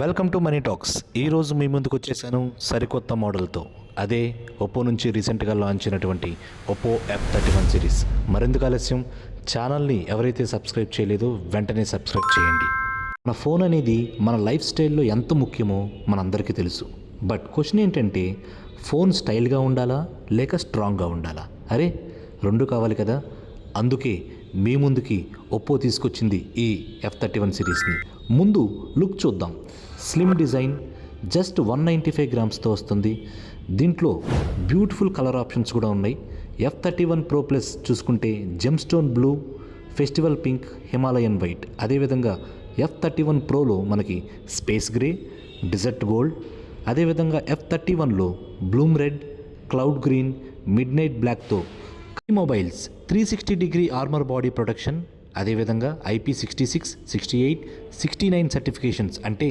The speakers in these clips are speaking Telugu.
Welcome to money talks. ఈరోజు మీ ముందుకు వచ్చేసాను సరికొత్త మోడల్తో. అదే ఒప్పో నుంచి రీసెంట్గా లాంచ్ అయినటువంటి ఒప్పో F31 సిరీస్. మరెందుకు ఆలస్యం, ఛానల్ని ఎవరైతే సబ్స్క్రైబ్ చేయలేదో వెంటనే సబ్స్క్రైబ్ చేయండి. మన ఫోన్ అనేది మన లైఫ్ స్టైల్లో ఎంత ముఖ్యమో మనందరికీ తెలుసు. బట్ క్వశ్చన్ ఏంటంటే, ఫోన్ స్టైల్గా ఉండాలా లేక స్ట్రాంగ్గా ఉండాలా? అరే, రెండు కావాలి కదా. అందుకే మీ ముందుకి ఒప్పో తీసుకొచ్చింది ఈ F31 సిరీస్ని. ముందు లుక్ చూద్దాం. స్లిమ్ డిజైన్, జస్ట్ 195 గ్రామ్స్తో వస్తుంది. దీంట్లో బ్యూటిఫుల్ కలర్ ఆప్షన్స్ కూడా ఉన్నాయి. F31 Pro Plus చూసుకుంటే gemstone blue, festival pink, Himalayan white. అదేవిధంగా F31 Proలో మనకి స్పేస్ గ్రే, డిజర్ట్ గోల్డ్. అదేవిధంగా F31లో bloom red, cloud green, midnight బ్లాక్తో mobiles 360 degree armour body protection. అదేవిధంగా IP66, 68, 69 సర్టిఫికేషన్స్. అంటే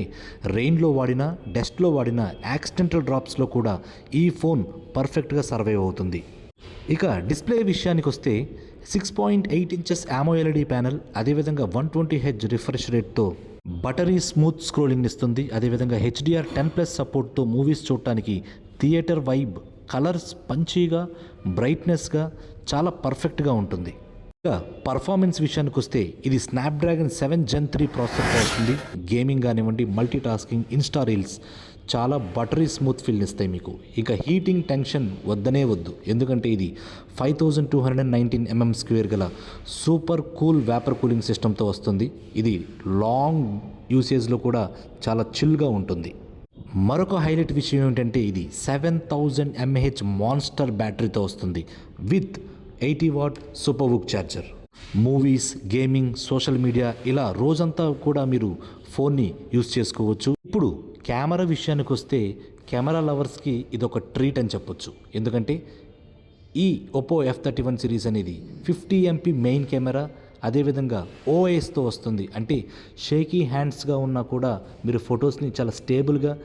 రెయిన్లో వాడిన, డస్ట్లో వాడిన, యాక్సిడెంటల్ డ్రాప్స్లో కూడా ఈ ఫోన్ పర్ఫెక్ట్గా సర్వైవ్ అవుతుంది. ఇక డిస్ప్లే విషయానికి వస్తే 6.8 ఇంచెస్ AMOLED ప్యానెల్. అదేవిధంగా 120Hz రిఫ్రెష్ రేట్తో బటరీ స్మూత్ స్క్రోలింగ్ ఇస్తుంది. అదేవిధంగా HDR10+ సపోర్ట్తో మూవీస్ చూడటానికి థియేటర్ వైబ్, కలర్స్ పంచీగా, బ్రైట్నెస్గా చాలా పర్ఫెక్ట్గా ఉంటుంది. ఇక పర్ఫార్మెన్స్ విషయానికి వస్తే ఇది స్నాప్డ్రాగన్ 7 Gen 3 ప్రాసెసర్తో వస్తుంది. గేమింగ్ కానివ్వండి, మల్టీ టాస్కింగ్, ఇన్స్టా రీల్స్ చాలా బటరీ స్మూత్ ఫీల్ ఇస్తాయి మీకు. ఇక హీటింగ్ టెన్షన్ వద్దనే వద్దు, ఎందుకంటే ఇది 5219 mm² గల సూపర్ కూల్ వేపర్ కూలింగ్ సిస్టంతో వస్తుంది. ఇది లాంగ్ యూసేజ్లో కూడా చాలా చిల్గా ఉంటుంది. మరొక హైలైట్ విషయం ఏంటంటే, ఇది 7000 mAh మాన్స్టర్ బ్యాటరీతో వస్తుంది with 80 what super book charger. Movies, gaming, social media ఇలా రోజంతా కూడా మీరు ఫోన్ని యూస్ చేసుకోవచ్చు. ఇప్పుడు కెమెరా విషయానికి వస్తే, కెమెరా లవర్స్కి ఇదొక ట్రీట్ అని చెప్పొచ్చు. ఎందుకంటే ఈ ఒప్పో F31 సిరీస్ అనేది 50 MP మెయిన్ కెమెరా, అదేవిధంగా OISతో వస్తుంది. అంటే షేకీ హ్యాండ్స్గా ఉన్నా కూడా మీరు ఫొటోస్ని చాలా స్టేబుల్గా,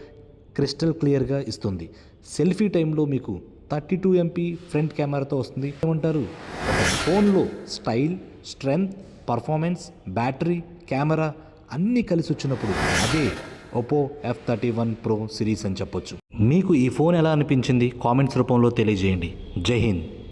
క్రిస్టల్ క్లియర్గా ఇస్తుంది. సెల్ఫీ టైంలో మీకు 32 MP ఫ్రంట్ కెమెరాతో వస్తుంది. ఏమంటారు, ఫోన్లో style, strength, performance, battery, camera అన్నీ కలిసి వచ్చినప్పుడు అదే ఒప్పో F31 Pro సిరీస్ అని చెప్పొచ్చు. మీకు ఈ ఫోన్ ఎలా అనిపించింది కామెంట్స్ రూపంలో తెలియజేయండి. జై హింద్.